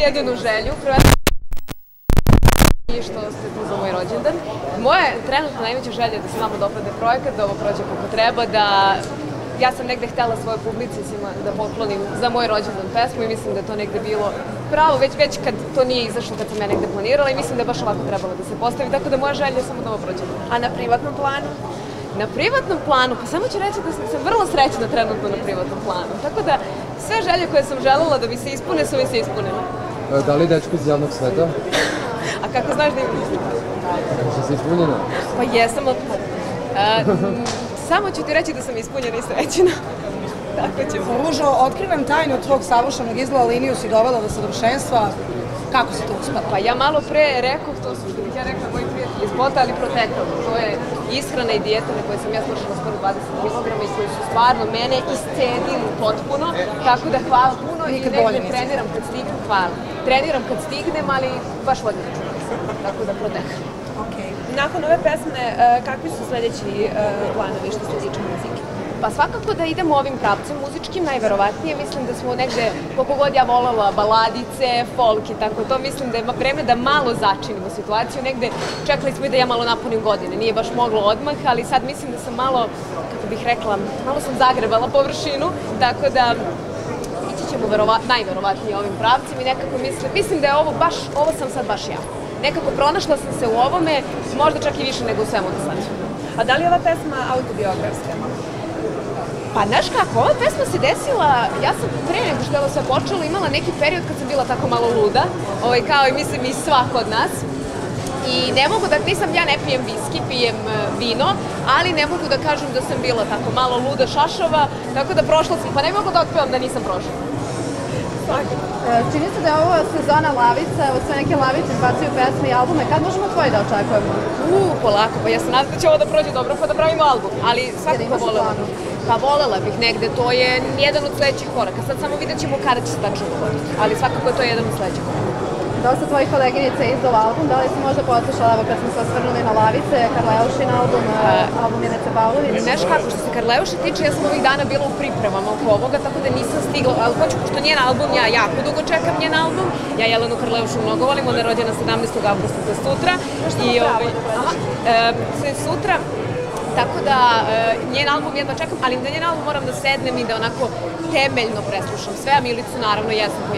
jedinu želju, i što ste tu za moj rođendan. Moja trenutno najveća želja je da se vama dopadne projekat, da ovo prođe kako treba, da ja sam negde htela svoje publici da poklonim za moj rođendan pesmu i mislim da je to negde bilo pravo, već kad to nije izašlo, kad sam ja negde planirala i mislim da je baš ovako trebalo da se postavi, tako da moja želja je samo da ovo prođe. A na privatnom planu? Na privatnom planu, pa samo ću reći da sam vrlo srećna trenutno na privatnom planu, tako da sve želje koje sam želela da bi se ispune su mi se ispunile. Da li dečko iz javnog sveta? A kako znaš da imam ispunjena? Kako si ispunjena? Pa jesam, samo ću ti reći da sam ispunjena i srećena. Tako ćemo. Ružo, otkrivam tajnu tvog savršenog izgleda, liniju si dovela do savršenstva. Kako si to uspela? Pa ja malo pre rekoh, to su što bih ja rekla moji prijatelji iz Bota, ali protekla. To je ishrana i dijeta na koje sam ja slušala skoro 20 kg i koji su stvarno mene iscedili potpuno. Tako da hvala puno i negde treniram kad stignem, hvala. Treniram kad stignem, ali baš vodim računa. Tako da protekla. Nakon ove pesme, kakvi su sledeći planovi što se tiče muzike? Pa svakako da idemo ovim pravcem muzičkim, najverovatnije. Mislim da smo negde, koliko god ja volala baladice, folk i tako to, mislim da je vreme da malo začinimo situaciju. Negde čekali smo i da ja malo napunim godine, nije baš moglo odmah, ali sad mislim da sam malo, kako bih rekla, malo sam zagrebala površinu, tako da ići ćemo najverovatnije ovim pravcem i nekako mislim da je ovo sam sad baš ja. Nekako pronašla sam se u ovome, možda čak i više nego u svemu do sad. A da li je ova pesma autobiografska? Pa, znaš kako, ova pesma se desila, ja sam pre nego što je ovo sve počelo imala neki period kad sam bila tako malo luda, kao i mislim i svako od nas. I ne mogu da, ja ne pijem viski, pijem vino, ali ne mogu da kažem da sam bila tako malo luda, šašava, tako da prošla sam, pa ne mogu da otpevam da nisam prošla. Čini se da je ovo sezona lavica, evo sve neke lavice izbacuju pesme i albume, kad možemo tvoje da očekujemo? Polako, pa ja se nadam da će ovo da prođe dobro pa da pravimo album, ali svakako volela. Pa volela bih negde, to je jedan od sledećih koraka, sad samo vidjet ćemo kada će se tačno dogoditi, ali svakako je to jedan od sledećih koraka. Dosta tvojih koleginica je izdala album, da li si možda poslušala, evo kad smo se osvrnuli na lavice, Karleušin album, album Jenice Pavlović? Znaš kako, što se Karleuše tiče, ja sam ovih dana bila u pripremama oko ovoga, tako da nisam stigla, ali hoću, pošto njen album, ja jako dugo čekam njen album, ja Jelenu Karleušu mnogo volim, ona je rođena 17. avgusta, to je sutra. Sutra, tako da njen album jedva čekam, ali da njen album moram da sednem i da onako temeljno preslušam sve, a Milicu naravno jesam, ko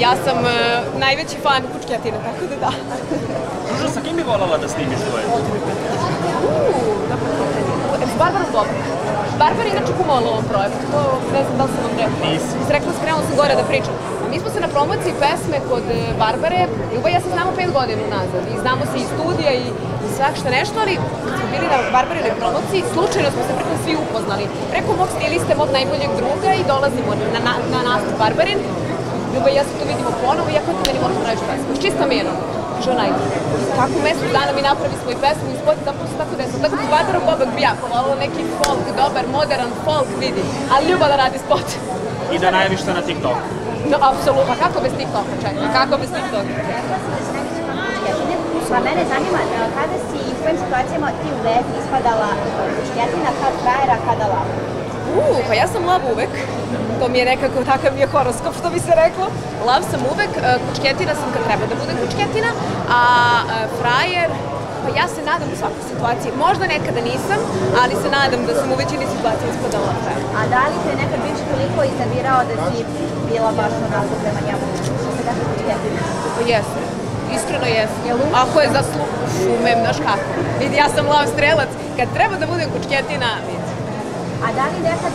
ja sam najveći fan Kučketine, tako da da. Ružo, sa kim bi volala da snimiš duet? S Barbarom dobro. Barbara je inače kumovala u ovom projektu, to ne znam da li sam vam rekla. Nisi. Rekla sam, krenula sam gore da pričam. Mi smo se na promociji pesme kod Barbare, Ljubav, ja se znamo 5 godina unazad i znamo se i studija i svakšta nešto, ali kad smo bili na Barbarinoj promociji, slučajno smo se preko svi upoznali. Preko mog stiliste, mog najboljeg druga i dolazimo na nastup Barbarin. Ljubav i ja se tu vidimo ponovo, iako ti meni moram praviš pesmu. Čista mjena. Što najbolje. Kako mesec dana mi napravi svoj pesmu i spot, zapravo se tako desilo. Tako da s Barbarom Bobak bi ja povolala neki folk, dobar, modern folk, vidi. Ali Ljubav da radi spot. I da najaviš to na TikToku. No, apsolutno. Kako bez TikToka, čekaj? Kako bez TikToka? Pa mene zanima kada si i u kojim situacijama ti u vezi ispadala Kučketina, kad frajera, kada lava? Pa ja sam lav uvek. To mi je nekako, takav mi je horoskop, što bi se reklo. Lav sam uvek, Kučketina sam kad treba da bude Kučketina, a frajer, pa ja se nadam u svakoj situaciji. Možda nekada nisam, ali se nadam da sam u većini situacija ispadala frajer. A da li te nekad bivši toliko iznervirao da si bila baš onako prema njemu? Što se kaže Kučketina? Pa jesam. Iskreno jesam. Ako je umem, znaš kako. Vidi, ja sam lav strelac. Kad treba da budem Kučketina, vidi. A da li nekad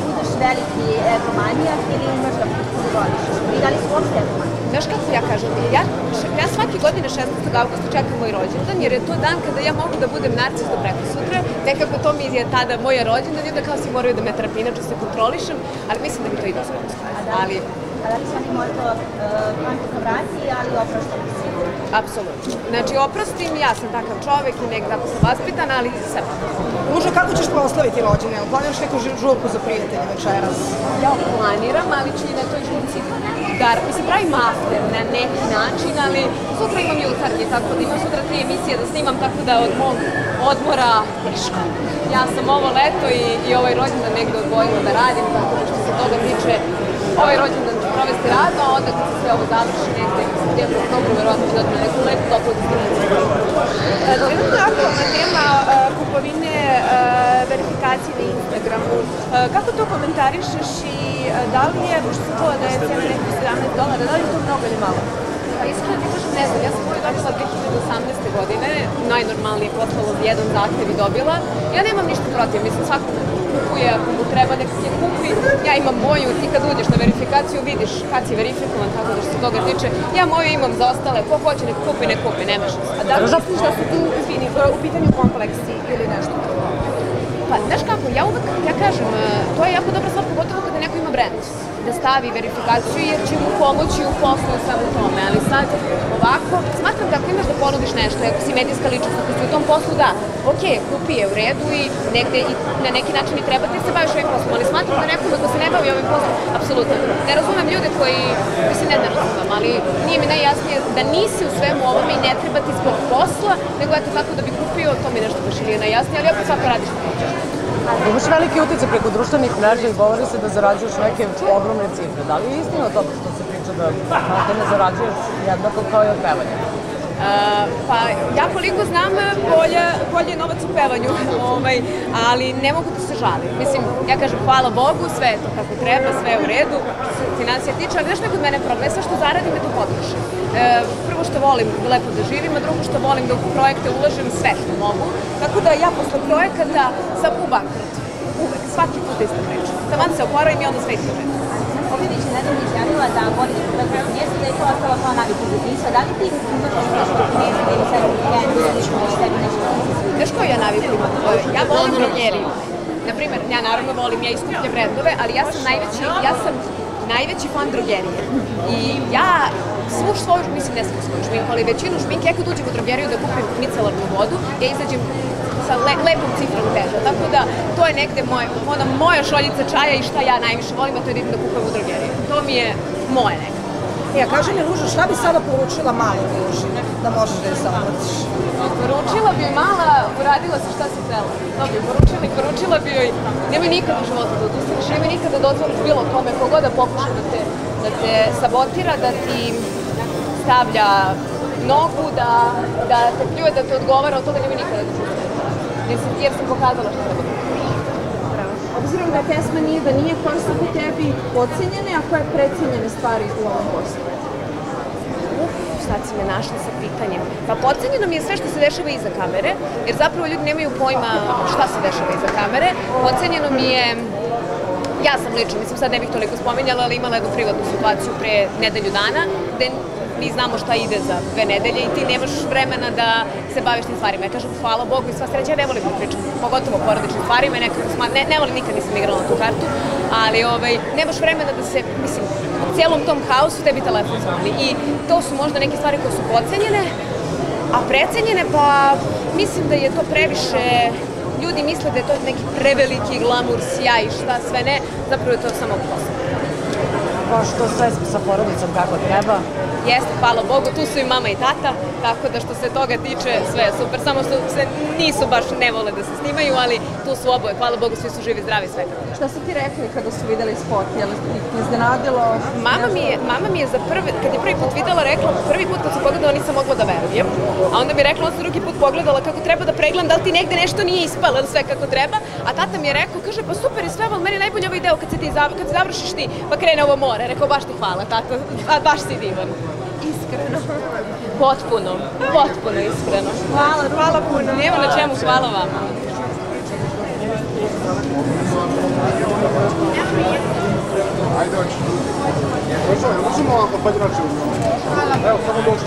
budeš veliki egomanijak ili imaš da voliš? I da li su uopšte egomanijak? Znaš kako ja kažem, ja svake godine 16. augusta čekam moj rođendan, jer je to dan kada ja mogu da budem narcis do preko sutra. Nekako to mi je tada moja rođendan i da kao si moraju da me trpi, inače se kontrolišem, ali mislim da mi to ide sve. A da li svaki možda kontakno vrati, ali oproštam sigurno? Apsolutno. Znači, oprostim, ja sam takav čovek i nekako tako sam vaspitana, ali sve. Ružo, kako ćeš proslaviti rođendan? Planiraš neku žurku za prijatelje večeras? Ja planiram, ali ću i na toj žurci mislim, pravim after na neki način, ali sutra imam jutarnje, tako da imam sutra 3 emisije da snimam, tako da od mog odmora teško. Ja sam ovo leto i ovaj rođendan negde odvojila da radim, tako da što se toga tiče, ovaj rođendan provesti radno, a onda kad se sve ovo završi negde u oktobru, verovatno će dati na neku lepu toplu destinaciju. Trenutno je aktualna tema kupovine verifikacije na Instagramu. Kako to komentarišeš i da li je, pošto se čula da je cena nekih $17, da li je to mnogo ili malo? Pa iskreno ti kažem, ne znam, ja sam moju dobila 2018. godine, najnormalnije poslala jedan zahtev i dobila. Ja nemam ništa protiv, mislim, svako kupuje, ako mu treba nek je kupi. Ja imam moju, ti kad uđeš na verifikaciju vidiš kad si verifikovan, tako da što se toga tiče. Ja moju imam za ostale, ko hoće nek kupi, ne kupi, nemaš. A da li misliš da su tu, izvini, u pitanju kompleksi ili nešto? Pa, znaš kako, ja kažem, to je jako dobra stvar, pogotovo kada neko ima brand, da stavi verifikaciju jer će mu pomoći u poslu i samo tome, ali sad ovako, smatram da ako imaš da ponudiš nešto, ako si medijska ličnost, ako si u tom poslu, da, ok, kupi je u redu i negde i na neki način i treba ti se baviš ovim poslom, ali smatram da nekome ko se ne bavi ovim poslom, apsolutno. Ne razumem ljude koji, mislim, ne razumem, ali nije mi najjasnije da nisi u svemu ovome i ne treba ti zbog posla, nego eto tako da bi kupio, to mi nešto baš nije najjasnije, ali opet svaka radi što hoćeš. Imaš veliki utjecaj preko društvenih mreža i govori se da zarađuješ neke ogromne cifre. Da li je istina to što se priča da ne zarađuješ jednako kao i od pevanja? Pa ja koliko znam, bolje je novac u pevanju, ali ne mogu da se žalim. Mislim, ja kažem hvala Bogu, sve je to kako treba, sve je u redu, što se financija tiče, ali znaš što je kod mene problem, sve što zaradim je to potrošim. Prvo što volim lepo da živim, a drugo što volim da u projekte ulažem sve što mogu, tako da ja posle projekata sam u bankrotu. Uvek, svaki put ista priča. Taman se oporavim i onda sve isto želim. Popović je nedavno izjavila da voli fotografiju mjesta, da je to ostala kao navika za pisma. Da li ti imaš nešto mjesta ili sebi brend ili nešto što tebi nešto sviđa? Znaš koju ja naviku imam? Ja volim drogeriju. Naprimer, ja naravno volim, ja iskuplje brendove, ali ja sam najveći fan drogerije. I ja svu svoju, mislim ne svu svoju šminku, ali većinu šminke, ja kad uđem u drogeriju da kupim micelarnu vodu, ja izađem sa lepom cifrom teža. Tako da, to je negde moja šoljica čaja i šta ja najviše volim, a to je da idem da kupujem u drogeriju. To mi je moje nekako. Ja, kaži mi, Ruža, šta bi sada poručila maloj Ruži da možeš da je zaplatiš? Poručila bi joj mala, uradila se šta si htela. To bi poručila bi joj, nemoj nikad u životu da odustaneš, nemoj nikad da dozvoliš bilo kome, kogod da pokuša da te sabotira, da ti stavlja nogu, da te pljuje, da te odgovara, od toga nemoj nikada da čustiš. Jer sam pokazala što treba. Obzirom da pesma nije korisna po tebi podcenjene, a koje precenjene stvari u ovom poslu? Sad si me našla sa pitanjem. Pa podcenjeno mi je sve što se dešava iza kamere, jer zapravo ljudi nemaju pojma šta se dešava iza kamere. Podcenjeno mi je, ja sam lično, mislim sad ne bih toliko spominjala, ali imala jednu privatnu situaciju pre nedelju dana, gde mi znamo šta ide za 2 nedelje i ti nemaš vremena da se baviš tim stvarima. Ja kažem hvala Bogu i sva sreća, ja ne volim da pričam, pogotovo o porodičnim stvarima, ne volim, nikad nisam igrala na tu kartu, ali nemaš vremena da se, mislim, u cijelom tom haosu tebi telefon zvoni i to su možda neke stvari koje su podcenjene, a precenjene pa mislim da je to previše, ljudi misle da je to neki preveliki glamur, sjaj i šta sve ne, zapravo je to samo posao. Pošto sve sa porodicom kako treba? Jeste, hvala Bogu, tu su i mama i tata, tako da što se toga tiče sve je super, samo što se nisu baš ne vole da se snimaju, ali tu su oboje, hvala Bogu, svi su živi, zdravi, sve. Šta su ti rekli kada su videli spot? Je li ih iznenadilo? Mama mi je kad je prvi put videla, rekla, prvi put kad sam pogledala nisam mogla da verujem, a onda mi je rekla, on se drugi put pogledala kako treba da pregledam, da li ti negde nešto nije ispalo ili sve kako treba, a tata mi je rekao, kaže, pa super je sve, ali meni najbolje ovaj deo kad se završiš ti, pa krene ovo more, rekao, baš ti hvala, tata, baš si divan. Iskreno. Potpuno iskreno. Hvala puno. Nema na čemu, hvala vama. Ajde, možemo podjelačiti. Evo, samo dođe.